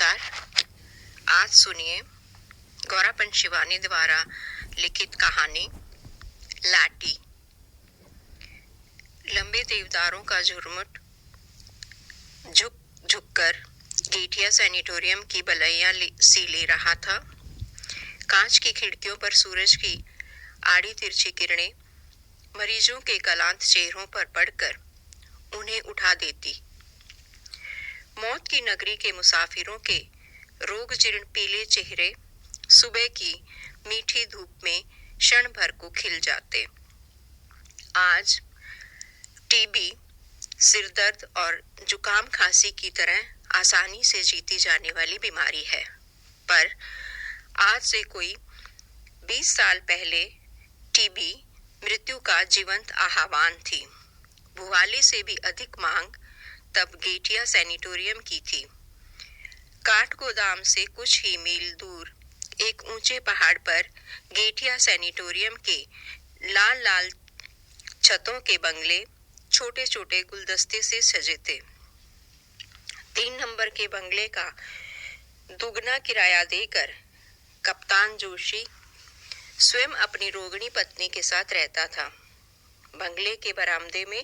नमस्कार। आज सुनिए गौरा पंचशिवानी द्वारा लिखित कहानी लाटी। लंबे देवदारों का झुरमुट झुक झुककर गेठिया सैनिटोरियम की बलैया सी ले रहा था। कांच की खिड़कियों पर सूरज की आड़ी तिरछी किरणें मरीजों के क्लांत चेहरों पर पड़कर उन्हें उठा देती। मौत की नगरी के मुसाफिरों के रोग जीर्ण पीले चेहरे सुबह की मीठी धूप में क्षण भर को खिल जाते। आज टीबी, सिरदर्द और जुकाम खांसी की तरह आसानी से जीती जाने वाली बीमारी है, पर आज से कोई 20 साल पहले टीबी मृत्यु का जीवंत आह्वान थी। भुवाली से भी अधिक मांग तब गेठिया सैनिटोरियम की थी। काठ गोदाम से कुछ ही मील दूर एक ऊंचे पहाड़ पर गेठिया सैनिटोरियम के लाल लाल छतों के बंगले छोटे छोटे गुलदस्ते से सजे थे। 3 नंबर के बंगले का दुगना किराया देकर कप्तान जोशी स्वयं अपनी रोगिणी पत्नी के साथ रहता था। बंगले के बरामदे में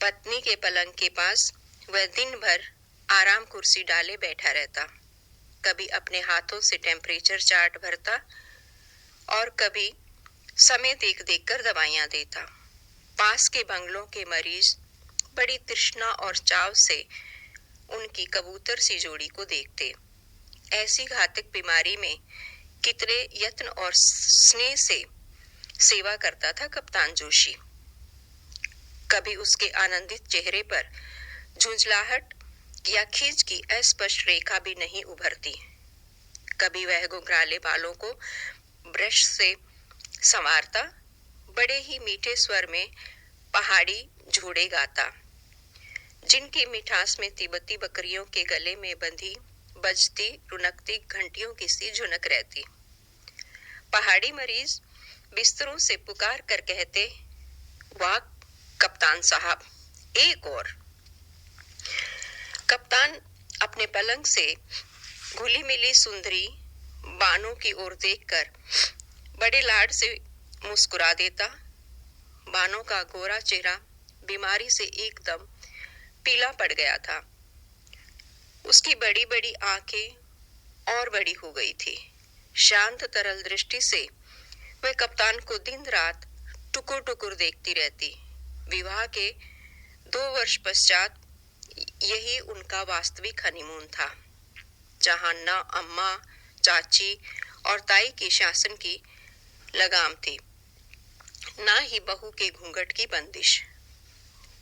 पत्नी के पलंग के पास वह दिन भर आराम कुर्सी डाले बैठा रहता। कभी अपने हाथों से टेम्परेचर चार्ट भरता और कभी समय देख देख कर दवाइयां देता। पास के बंगलों के मरीज बड़ी तृष्णा और चाव से उनकी कबूतर सी जोड़ी को देखते। ऐसी घातक बीमारी में कितने यत्न और स्नेह से सेवा करता था कप्तान जोशी। कभी उसके आनंदित चेहरे पर झुंझलाहट या खींच की अस्पष्ट रेखा भी नहीं उभरती। कभी वह घुंघराले बालों को ब्रश से संवारता, बड़े ही मीठे स्वर में पहाड़ी झूड़े गाता, जिनकी मिठास में तिब्बती बकरियों के गले में बंधी बजती रुनकती घंटियों की सी झुनक रहती। पहाड़ी मरीज बिस्तरों से पुकार कर कहते, वाह कप्तान साहब, एक और। कप्तान अपने पलंग से घुली मिली सुंदरी बानों की ओर देखकर बड़े लाड से मुस्कुरा देता। बानों का गोरा चेहरा बीमारी से एकदम पीला पड़ गया था। उसकी बड़ी बड़ी आंखें और बड़ी हो गई थी। शांत तरल दृष्टि से वह कप्तान को दिन रात टुकुर टुकुर देखती रहती। विवाह के 2 वर्ष पश्चात यही उनका वास्तविक हनीमून था, जहां न अम्मा, चाची और ताई की शासन की लगाम थी, न ही बहू के घूंघट की बंदिश।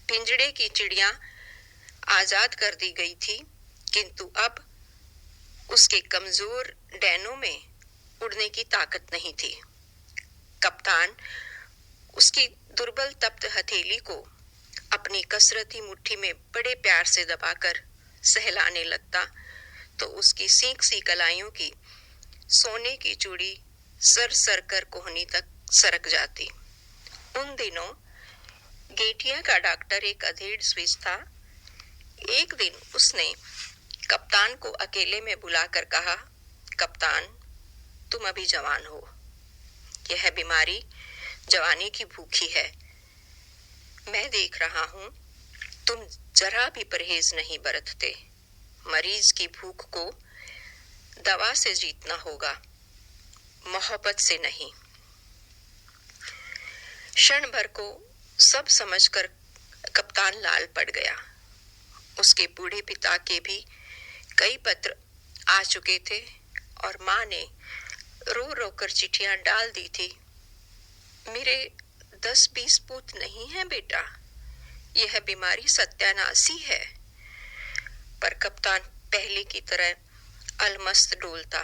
पिंजड़े की चिड़िया आजाद कर दी गई थी, किंतु अब उसके कमजोर डैनों में उड़ने की ताकत नहीं थी। कप्तान उसकी दुर्बल तप्त हथेली को अपनी कसरती मुट्ठी में बड़े प्यार से दबाकर सहलाने लगता तो उसकी सीख सी कलाइयों की सोने की चूड़ी सर सर कर कोहनी तक सरक जाती। उन दिनों गेठिया का डॉक्टर एक अधेड़ स्विच था। एक दिन उसने कप्तान को अकेले में बुलाकर कहा, कप्तान, तुम अभी जवान हो। यह बीमारी जवानी की भूखी है। मैं देख रहा हूं तुम जरा भी परहेज नहीं बरतते। मरीज की भूख को दवा से जीतना होगा, मोहब्बत से नहीं। क्षण भर को सब समझकर कप्तान लाल पड़ गया। उसके बूढ़े पिता के भी कई पत्र आ चुके थे और माँ ने रो रो कर चिट्ठियां डाल दी थी। मेरे 10-20 पूत नहीं है बेटा, यह बीमारी सत्यानाशी है। पर कप्तान पहले की तरह अलमस्त डोलता,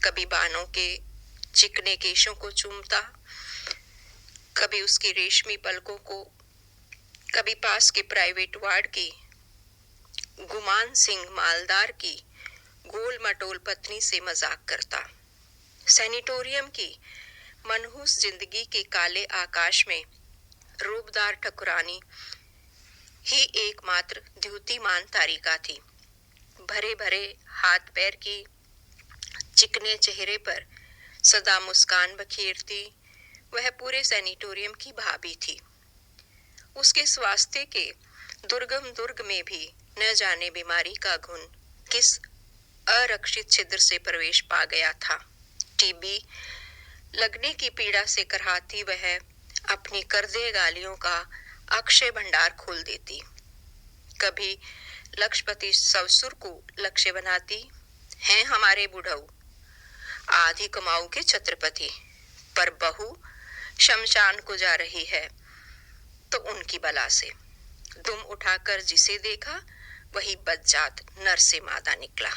कभी बानों के चिकने केशों को चूमता, कभी उसकी रेशमी पलकों को, कभी पास के प्राइवेट वार्ड की गुमान सिंह मालदार की गोल मटोल पत्नी से मजाक करता। सैनिटोरियम की मनहूस जिंदगी के काले आकाश में रूपदार ठकुरानी ही एकमात्र द्युतिमान तारिका थी। भरे भरे हाथ पैर की चिकने चेहरे पर सदा मुस्कान बखेरती वह पूरे सैनिटोरियम की भाभी थी। उसके स्वास्थ्य के दुर्गम दुर्ग में भी न जाने बीमारी का घुन किस अरक्षित छिद्र से प्रवेश पा गया था। टीबी लगने की पीड़ा से कराहती वह अपनी कर्दे गालियों का अक्षय भंडार खोल देती। कभी लक्षपति ससुर को लक्ष्य बनाती, हैं हमारे बुढ़ऊ आधी कमाऊ के छत्रपति, पर बहू शमशान को जा रही है तो उनकी बला से दुम उठाकर जिसे देखा वही बदजात नर से मादा निकला।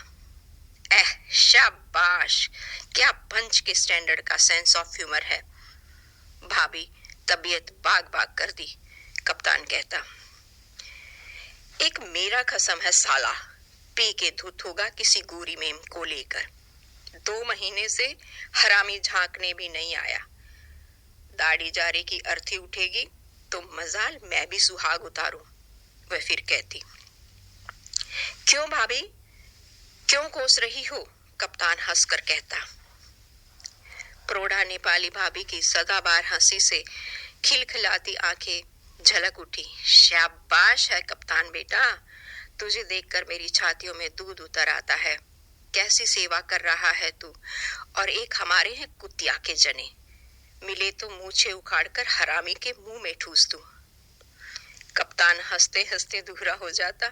शाबाश, क्या पंच के स्टैंडर्ड का सेंस ऑफ ह्यूमर है। भाभी तबीयत बाग बाग कर दी। कप्तान कहता, एक मेरा कसम है साला, पी के धुत होगा किसी गोरी मेम को लेकर। 2 महीने से हरामी झांकने भी नहीं आया। दाढ़ी जारे की अर्थी उठेगी तो मजाल मैं भी सुहाग उतारूं। वह फिर कहती, क्यों भाभी, क्यों कोस रही हो? कप्तान हंसकर कहता। प्रौढ़ा नेपाली भाभी की सदाबार हंसी से खिलखिलाती आंखें झलक उठी। शाबाश है कप्तान बेटा, तुझे देखकर मेरी छातियों में दूध उतर आता है। कैसी सेवा कर रहा है तू, और एक हमारे हैं कुतिया के जने, मिले तो मूछे उखाड़कर हरामी के मुंह में ठूस दूं। कप्तान हंसते हंसते दूहरा हो जाता।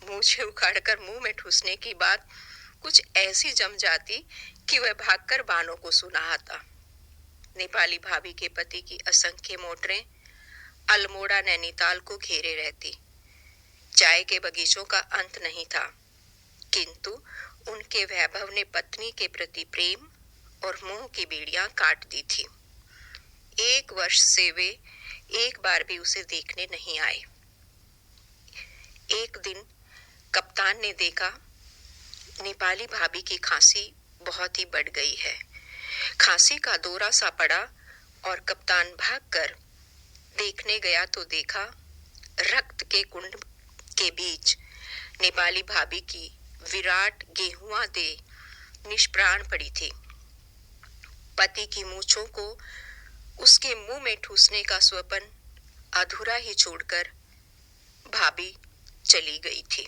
मूछे उखाड़कर मुंह में ठूसने की बात कुछ ऐसी जम जाती कि वह भागकर बानों को सुनाता। नेपाली भाभी के पति की असंख्य मोटरें अल्मोड़ा नैनीताल को घेरे रहती। चाय के बगीचों का अंत नहीं था, किंतु उनके वैभव ने पत्नी के प्रति प्रेम और मोह की बेड़ियां काट दी थी। 1 वर्ष से वे एक बार भी उसे देखने नहीं आए। एक दिन कप्तान ने देखा नेपाली भाभी की खांसी बहुत ही बढ़ गई है। खांसी का दौरा सा पड़ा और कप्तान भागकर देखने गया तो देखा रक्त के कुंड के बीच नेपाली भाभी की विराट गेहुआ देह निष्प्राण पड़ी थी। पति की मूंछों को उसके मुंह में ठूसने का स्वप्न अधूरा ही छोड़कर भाभी चली गई थी।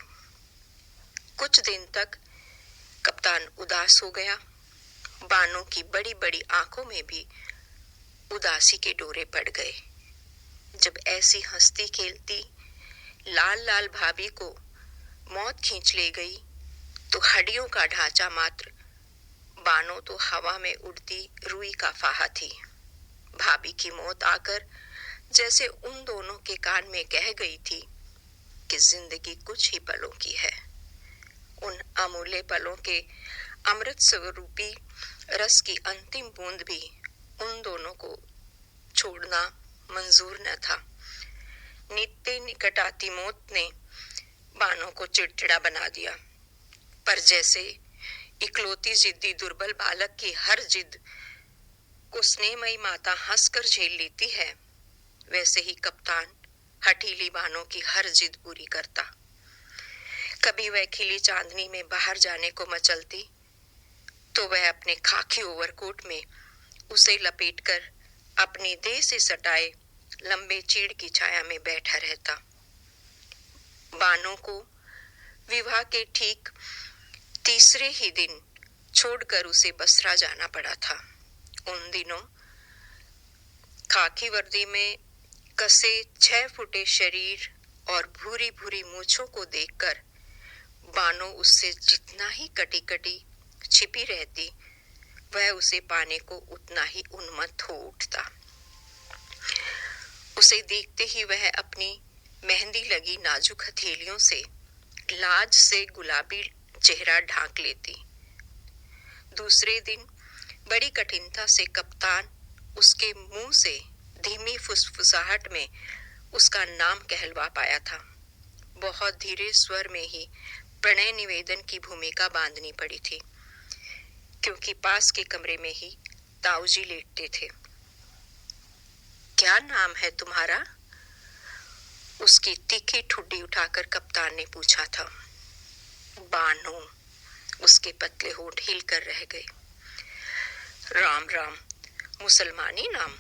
कुछ दिन तक कप्तान उदास हो गया। बानों की बड़ी बड़ी आंखों में भी उदासी के डोरे पड़ गए। जब ऐसी हंसती खेलती लाल लाल भाभी को मौत खींच ले गई तो हड्डियों का ढांचा मात्र बानों तो हवा में उड़ती रुई का फाहा थी। भाभी की मौत आकर जैसे उन दोनों के कान में कह गई थी कि जिंदगी कुछ ही पलों की है। उन अमूल्य पलों के अमृत स्वरूपी रस की अंतिम बूंद भी उन दोनों को छोड़ना मंजूर न था। नित्य निकट आती मौत ने बानों को चिड़चिड़ा बना दिया, पर जैसे इकलौती जिद्दी दुर्बल बालक की हर जिद को स्नेहमयी माता हंसकर झेल लेती है, वैसे ही कप्तान हठीली बानों की हर जिद पूरी करता। कभी वह खिली चांदनी में बाहर जाने को मचलती तो वह अपने खाकी ओवरकोट में उसे लपेटकर अपनी देह से सटाए लंबे चीड़ की छाया में बैठा रहता। बानों को विवाह के ठीक तीसरे ही दिन छोड़कर उसे बसरा जाना पड़ा था। उन दिनों खाकी वर्दी में कसे 6 फुटे शरीर और भूरी भूरी मूंछों को देखकर बानो उससे जितना ही कटी कटी छिपी रहती, वह उसे पाने को उतना ही उन्मत्त हो उठता। उसे देखते ही वह अपनी मेहंदी लगी नाजुक हथेलियों से लाज से गुलाबी चेहरा ढांक लेती। दूसरे दिन बड़ी कठिनता से कप्तान उसके मुंह से धीमी फुसफुसाहट में उसका नाम कहलवा पाया था। बहुत धीरे स्वर में ही प्रणय निवेदन की भूमिका बांधनी पड़ी थी, क्योंकि पास के कमरे में ही ताऊजी लेटते थे। क्या नाम है तुम्हारा? उसकी तीखी ठुड्डी उठाकर कप्तान ने पूछा था। बानो, उसके पतले होंठ हिल कर रह गए। राम राम, मुसलमानी नाम,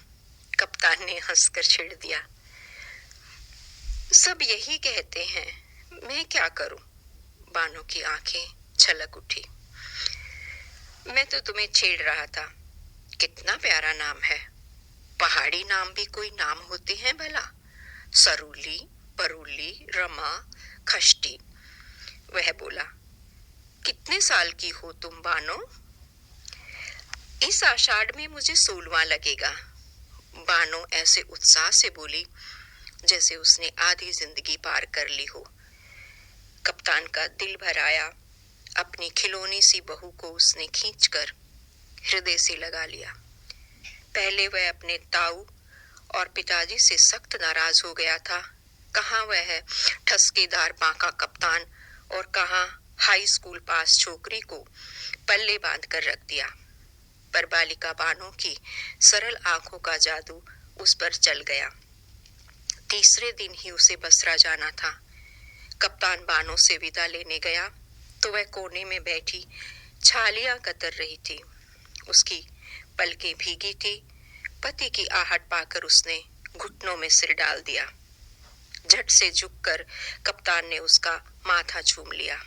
कप्तान ने हंसकर छेड़ दिया। सब यही कहते हैं, मैं क्या करूं? बानो की आंखें छलक उठी। मैं तो तुम्हें छेड़ रहा था। कितना प्यारा नाम है। पहाड़ी नाम भी कोई नाम होते हैं भला? सरूली, परूली, रमा, खष्टी। वह बोला। कितने साल की हो तुम बानो? इस आषाढ़ में मुझे 16वां लगेगा। बानो ऐसे उत्साह से बोली जैसे उसने आधी जिंदगी पार कर ली हो। कप्तान का दिल भर आया। अपनी खिलौनी सी बहू को उसने खींचकर हृदय से लगा लिया। पहले वह अपने ताऊ और पिताजी से सख्त नाराज हो गया था। कहाँ वह ठसकेदार बांका कप्तान और कहाँ हाई स्कूल पास छोकरी को पल्ले बांध कर रख दिया। पर बालिका बानो की सरल आंखों का जादू उस पर चल गया। तीसरे दिन ही उसे बसरा जाना था। कप्तान बानो से विदा लेने गया तो वह कोने में बैठी छालियां कतर रही थी। उसकी पलकें भीगी थी। पति की आहट पाकर उसने घुटनों में सिर डाल दिया। झट से झुककर कप्तान ने उसका माथा चूम लिया।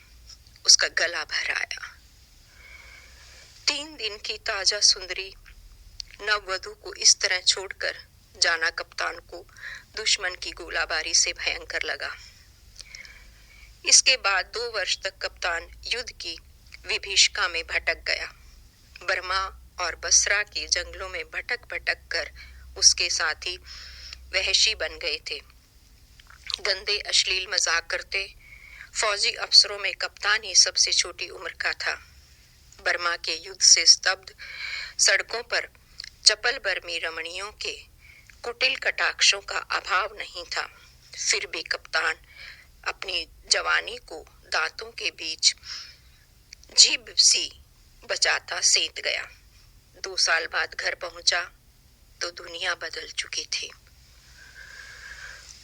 उसका गला भर आया। 3 दिन की ताजा सुंदरी नववधु को इस तरह छोड़कर जाना कप्तान को दुश्मन की गोलाबारी से भयंकर लगा। इसके बाद 2 वर्ष तक कप्तान युद्ध की विभीषिका में भटक गया। बर्मा और बसरा के जंगलों में भटक भटक कर उसके साथी वहशी बन गए थे। गंदे अश्लील मजाक करते फौजी अफसरों में कप्तान ही सबसे छोटी उम्र का था। बर्मा के युद्ध से स्तब्ध सड़कों पर चपल बर्मी रमणियों के कुटिल कटाक्षों का अभाव नहीं था। फिर भी कप्तान अपनी जवानी को दांतों के बीच जीभ सी बचाता सेंध गया। 2 साल बाद घर पहुंचा तो दुनिया बदल चुकी थी।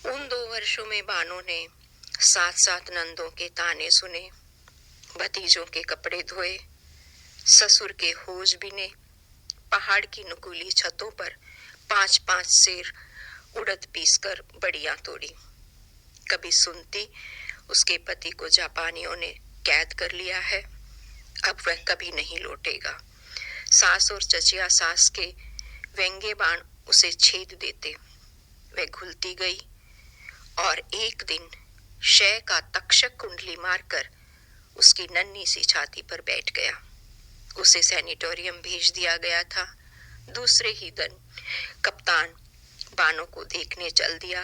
उन 2 वर्षों में बानो ने 7-7 नंदों के ताने सुने, भतीजों के कपड़े धोए, ससुर के होज बिने, पहाड़ की नुकीली छतों पर 5-5 सेर उड़द पीसकर बड़ियां तोड़ी। कभी सुनती उसके पति को जापानियों ने कैद कर लिया है, अब वह कभी नहीं लौटेगा। सास और चचिया सास के व्यंग्य बाण उसे छेद देते। वह घुलती गई और एक दिन शय का तक्षक कुंडली मारकर उसकी नन्ही सी छाती पर बैठ गया। उसे सैनिटोरियम भेज दिया गया था। दूसरे ही दिन कप्तान बानो को देखने चल दिया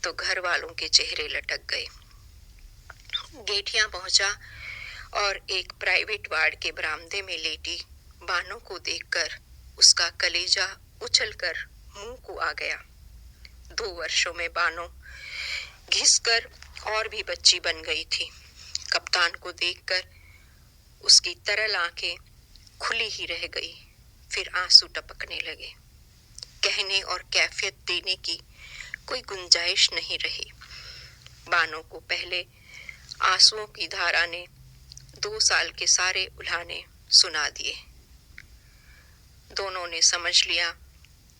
तो घर वालों के चेहरे लटक गए। गेठिया पहुंचा और एक प्राइवेट वार्ड के बरामदे में लेटी बानो को देखकर उसका कलेजा उछलकर मुंह को आ गया। 2 वर्षों में बानो घिसकर और भी बच्ची बन गई थी। कप्तान को देखकर उसकी तरल आंखें खुली ही रह गई। फिर आंसू टपकने लगे। कहने और कैफियत देने की कोई गुंजाइश नहीं रही। बानो को पहले आंसुओं की धारा ने 2 साल के सारे उल्हाने सुना दिए। दोनों ने समझ लिया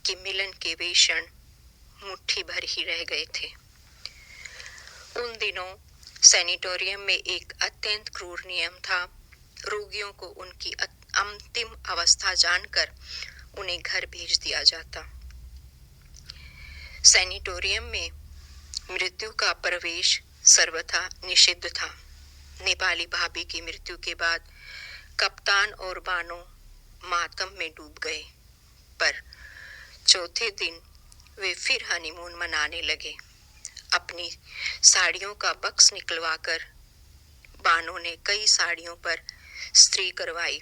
कि मिलन के वे क्षण मुट्ठी भर ही रह गए थे। उन दिनों सैनिटोरियम में एक अत्यंत क्रूर नियम था। रोगियों को उनकी अंतिम अवस्था जानकर उन्हें घर भेज दिया जाता। सैनिटोरियम में मृत्यु का प्रवेश सर्वथा निषिद्ध था। नेपाली भाभी की मृत्यु के बाद कप्तान और बानो मातम में डूब गए, पर चौथे दिन वे फिर हनीमून मनाने लगे। अपनी साड़ियों का बक्स निकलवाकर बानो ने कई साड़ियों पर स्त्री करवाई।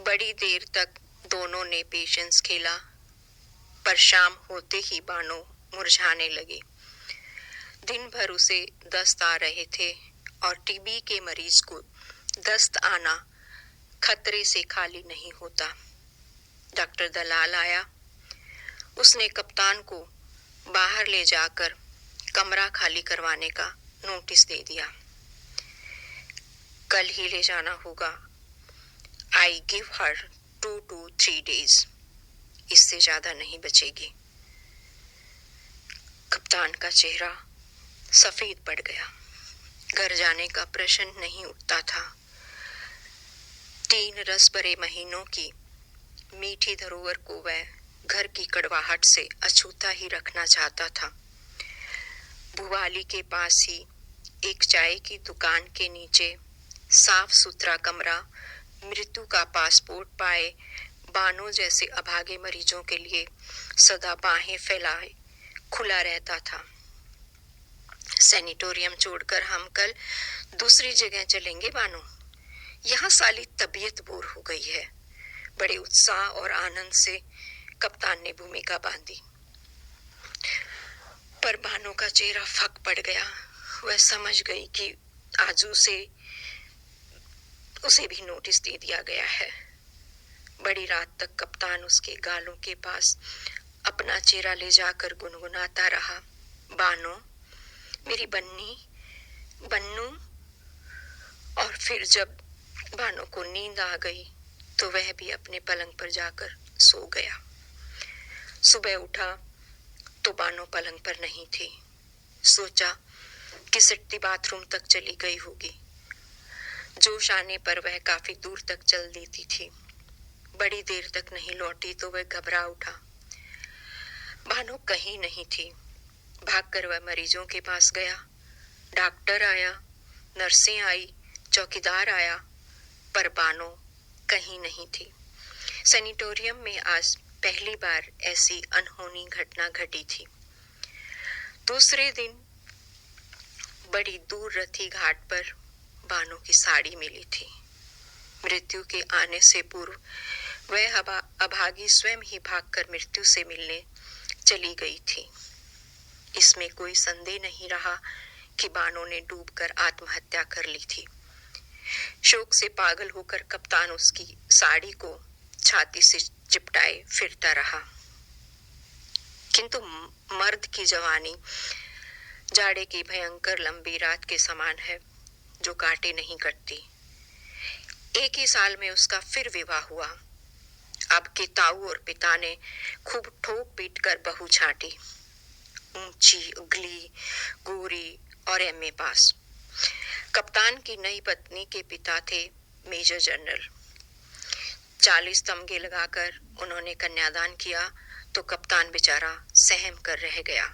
बड़ी देर तक दोनों ने पेशेंस खेला, पर शाम होते ही बानो मुरझाने लगे। दिन भर उसे दस्त आ रहे थे और टीबी के मरीज को दस्त आना खतरे से खाली नहीं होता। डॉक्टर दलाल आया। उसने कप्तान को बाहर ले जाकर कमरा खाली करवाने का नोटिस दे दिया। कल ही ले जाना होगा। I give her 2 to 3 days, इससे ज्यादा नहीं बचेगी। कप्तान का चेहरा सफेद पड़ गया। घर जाने का प्रश्न नहीं उठता था। 3 रस भरे महीनों की मीठी धरोहर को वह घर की कड़वाहट से अछूता ही रखना चाहता था। भुवाली के पास ही एक चाय की दुकान के नीचे साफ सुथरा कमरा मृत्यु का पासपोर्ट पाए बानों जैसे अभागे मरीजों के लिए सदा बाहें फैलाए खुला रहता था। सैनिटोरियम छोड़कर हम कल दूसरी जगह चलेंगे बानो, यहाँ साली तबीयत बोर हो गई है। बड़े उत्साह और आनंद से कप्तान ने भूमिका बांधी, पर बानो का चेहरा फक पड़ गया। वह समझ गई कि आजू से उसे भी नोटिस दे दिया गया है। बड़ी रात तक कप्तान उसके गालों के पास अपना चेहरा ले जाकर गुनगुनाता रहा, बानो मेरी बन्नी बन्नू। और फिर जब बानो को नींद आ गई तो वह भी अपने पलंग पर जाकर सो गया। सुबह उठा तो बानो पलंग पर नहीं थी। सोचा कि सिट्टी बाथरूम तक चली गई होगी। जोश आने पर वह काफी दूर तक चल देती थी। बड़ी देर तक नहीं लौटी तो वह घबरा उठा। बानो कहीं नहीं थी। भागकर वह मरीजों के पास गया। डॉक्टर आया, नर्सें आई, चौकीदार आया, पर बानो कहीं नहीं थी। सैनिटोरियम में आज पहली बार ऐसी अनहोनी घटना घटी थी। दूसरे दिन बड़ी दूर रथी घाट पर बानो की साड़ी मिली थी। मृत्यु के आने से पूर्व वह अभागी स्वयं ही भागकर मृत्यु से मिलने चली गई थी। इसमें कोई संदेह नहीं रहा कि बानो ने डूबकर आत्महत्या कर ली थी। शोक से पागल होकर कप्तान उसकी साड़ी को छाती से चिपटाए फिरता रहा। किंतु मर्द की जवानी जाड़े की भयंकर लंबी रात के समान है जो काटे नहीं कटती। एक ही साल में उसका फिर विवाह हुआ। अब के ताऊ और पिता ने खूब ठोक पीट कर बहू छाटी। ऊंची, उगली, गोरी और एमए पास। कप्तान की नई पत्नी के पिता थे मेजर जनरल। 40 तमगे लगाकर उन्होंने कन्यादान किया तो कप्तान बेचारा सहम कर रह गया।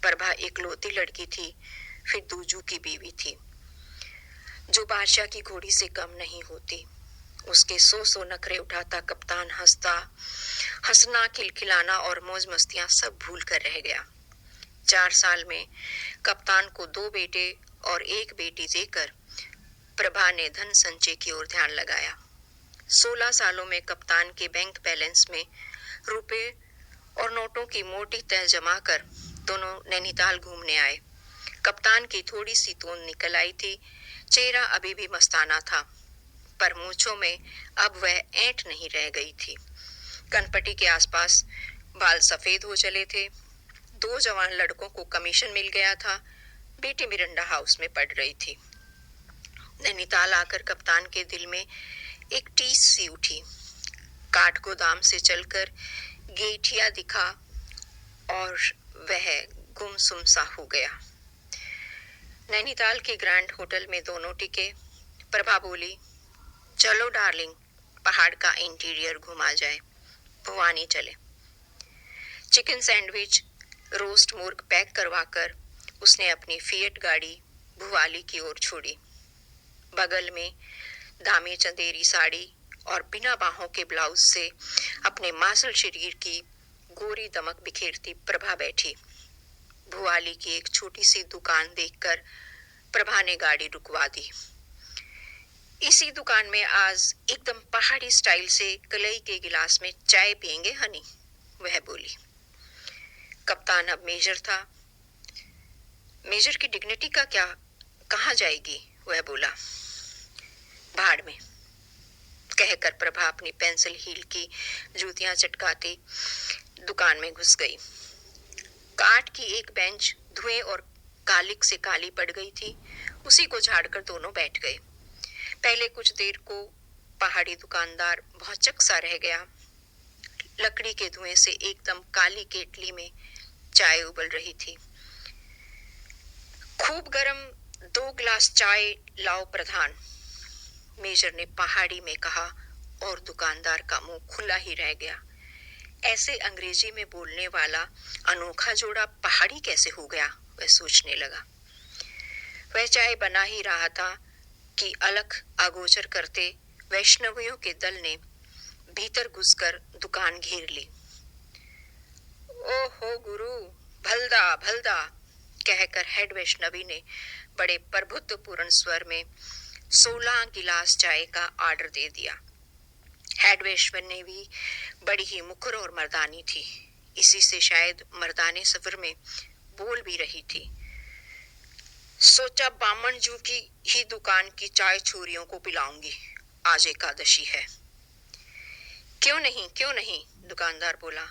प्रभा इकलौती लड़की थी, फिर दूजू की बीवी थी जो बादशाह की घोड़ी से कम नहीं होती। उसके 100 नखरे उठाता कप्तान हंसना, खिलखिलाना और मौज मस्तियां सब भूल कर रह गया। 4 साल में कप्तान को 2 बेटे और 1 बेटी देकर प्रभा ने धन संचय की ओर ध्यान लगाया। 16 सालों में कप्तान के बैंक बैलेंस में रुपए और नोटों की मोटी तह जमा कर दोनों नैनीताल घूमने आए। कप्तान की थोड़ी सी तोंद निकल आई थी। चेहरा अभी भी मस्ताना था, पर मूंछों में अब वह ऐंठ नहीं रह गई थी। कनपटी के आसपास बाल सफेद हो चले थे। 2 जवान लड़कों को कमीशन मिल गया था। बेटी मिरंडा हाउस में पढ़ रही थी। नैनीताल आकर कप्तान के दिल में एक टीस सी उठी। काठ गोदाम से चलकर गेठिया दिखा और वह गुमसुम सा हो गया। नैनीताल के ग्रैंड होटल में दोनों टिके। प्रभा बोली, चलो डार्लिंग, पहाड़ का इंटीरियर घुमा जाए, भवानी चले। चिकन सैंडविच, रोस्ट मुर्ग पैक करवाकर उसने अपनी फिएट गाड़ी भुवाली की ओर छोड़ी। बगल में दामी चंदेरी साड़ी और बिना बाहों के ब्लाउज से अपने मासल शरीर की गोरी दमक बिखेरती प्रभा बैठी। भुवाली की एक छोटी सी दुकान देखकर प्रभा ने गाड़ी रुकवा दी। इसी दुकान में आज एकदम पहाड़ी स्टाइल से कलई के गिलास में चाय पियेंगे हनी, वह बोली। कप्तान अब मेजर था। मेजर की डिग्निटी का क्या कहाँ जाएगी, वह बोला। भाड़ में, कहकर प्रभा अपनी पेंसिल हील की जूतियां चटकाती दुकान में घुस गई। काठ की एक बेंच धुएं और कालिक से काली पड़ गई थी। उसी को झाड़कर दोनों बैठ गए। पहले कुछ देर को पहाड़ी दुकानदार भौचक सा रह गया। लकड़ी के धुएं से एकदम काली केतली में चाय उबल रही थी। खूब गरम 2 गिलास चाय लाओ प्रधान, मेजर ने पहाड़ी में कहा और दुकानदार का मुंह खुला ही रह गया। ऐसे अंग्रेजी में बोलने वाला अनोखा जोड़ा पहाड़ी कैसे हो गया, वह सोचने लगा। वह चाय बना ही रहा था कि अलख अगोचर करते वैष्णवियों के दल ने भीतर घुसकर दुकान घेर ली। ओहो गुरु, भलदा भलदा, कहकर हेड वैष्णवी ने बड़े प्रभुत्वपूर्ण स्वर में 16 गिलास चाय का आर्डर दे दिया। हेड वैष्णवी बड़ी ही मुखर और मर्दानी थी, इसी से शायद मर्दाने सफर में बोल भी रही थी। सोचा बामन जू की ही दुकान की चाय छोरियों को पिलाऊंगी, आज एकादशी है। क्यों नहीं, दुकानदार बोला।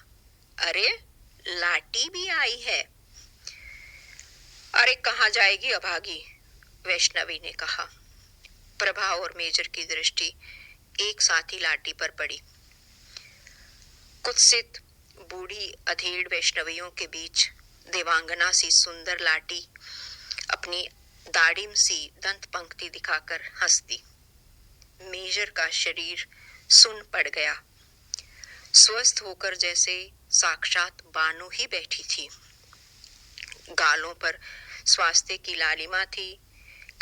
अरे लाटी भी आई है। अरे कहाँ जाएगी अभागी, वैष्णवी ने कहा। प्रभा और मेजर की दृष्टि एक साथ ही लाटी पर पड़ी। कुत्सित बूढ़ी अधेड़ वैष्णवियों के बीच देवांगना सी सुंदर लाटी अपनी दाढ़िम सी दंत पंक्ति दिखाकर हंसती। मेजर का शरीर सुन्न पड़ गया, स्वस्थ होकर जैसे साक्षात बानो ही बैठी थी। गालों पर स्वास्थ्य की लालिमा थी,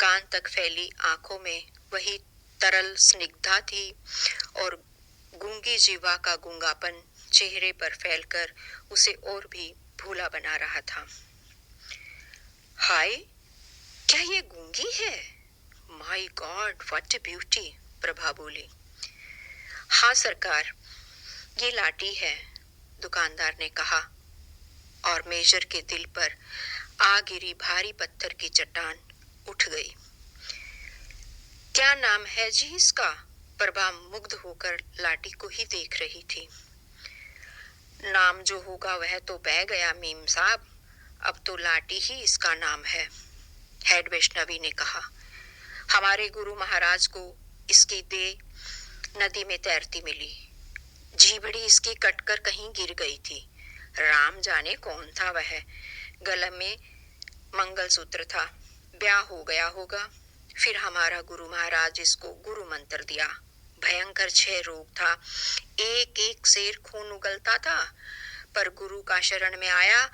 कान तक फैली आंखों में वही तरल स्निग्धता थी और गूंगी जीवा का गूंगापन चेहरे पर फैलकर उसे और भी भूला बना रहा था। हाय, क्या ये गूंगी है? My God, what a beauty, Prabha बोली। हाँ सरकार, ये लाटी है, दुकानदार ने कहा और मेजर के दिल पर आ गिरी भारी पत्थर की चट्टान उठ गई। क्या नाम है जी इसका? प्रभा मुग्ध होकर लाटी को ही देख रही थी। नाम जो होगा वह तो बह गया मीम साहब, अब तो लाटी ही इसका नाम है, हेड वैष्णवी ने कहा। हमारे गुरु महाराज को इसकी देह नदी में तैरती मिली, जीभड़ी इसकी कटकर कहीं गिर गई थी। राम जाने कौन था वह, गले में मंगलसूत्र था, ब्याह हो गया होगा। फिर हमारा गुरु महाराज इसको गुरु मंत्र दिया। भयंकर 6 रोग था, एक एक शेर खून उगलता था, पर गुरु का शरण में आया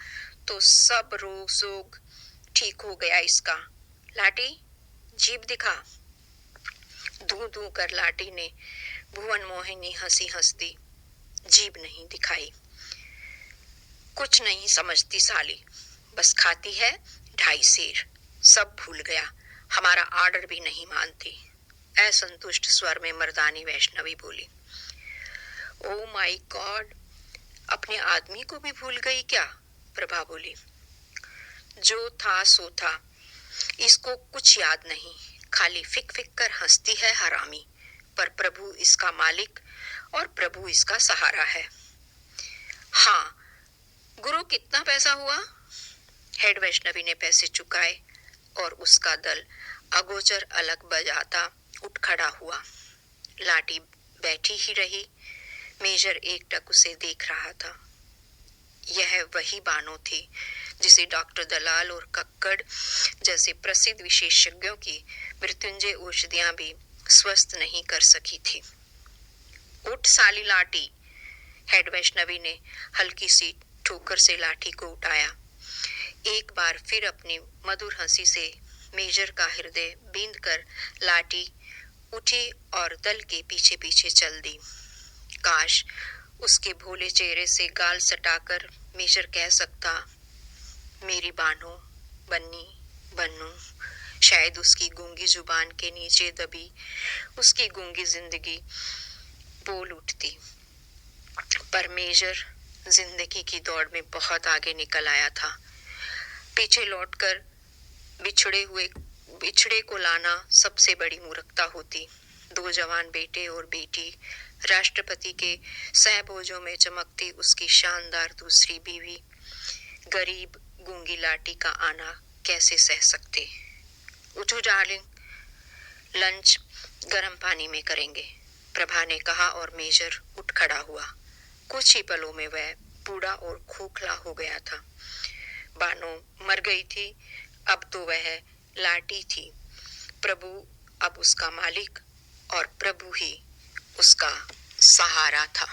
तो सब रोग सोग ठीक हो गया इसका। लाटी जीभ दिखा। धू धू कर लाटी ने भुवन मोहिनी हंसी हंस दी, जीभ नहीं दिखाई। कुछ नहीं समझती साली, बस खाती है 2.5 शेर, सब भूल गया, हमारा आर्डर भी नहीं मानती, असंतुष्ट स्वर में मर्दानी वैष्णवी बोली। ओ माय गॉड, अपने आदमी को भी भूल गई क्या? प्रभा बोली। जो था सो था, इसको कुछ याद नहीं, खाली फिक फिक कर हंसती है हरामी, पर प्रभु इसका मालिक और प्रभु इसका सहारा है। हाँ, गुरु कितना पैसा हुआ? हेड वैष्णवी ने पैसे चुकाए और उसका दल अगोचर अलग बजाता उठ खड़ा हुआ। लाटी बैठी ही रही, मेजर एकटक उसे देख रहा था। यह वही बानो थी जिसे डॉक्टर दलाल और कक्कड़ जैसे प्रसिद्ध विशेषज्ञों की मृत्युंजय औषधियां भी स्वस्थ नहीं कर सकी थी। उठ साली लाटी, हेड वैष्णवी ने हल्की सी ठोकर से लाठी को उठाया। एक बार फिर अपनी मधुर हंसी से मेजर का हृदय बींद कर लाटी उठी और दल के पीछे पीछे चल दी। काश उसके भोले चेहरे से गाल सटाकर मेजर कह सकता, मेरी बानो, बन्नी, बन्नू। शायद उसकी गूंगी जुबान के नीचे दबी उसकी गूंगी जिंदगी बोल उठती। पर मेजर जिंदगी की दौड़ में बहुत आगे निकल आया था। पीछे लौटकर बिछड़े को लाना सबसे बड़ी मूर्खता होती। 2 जवान बेटे और बेटी, राष्ट्रपति के सहभोजों में चमकती उसकी शानदार दूसरी बीवी, गरीब गूंगी लाटी का आना कैसे सह सकते? उठो डार्लिंग, लंच गर्म पानी में करेंगे, प्रभा ने कहा और मेजर उठ खड़ा हुआ। कुछ ही पलों में वह बूढ़ा और खोखला हो गया था। बानो मर गई थी, अब तो वह लाटी थी। प्रभु अब उसका मालिक और प्रभु ही उसका सहारा था।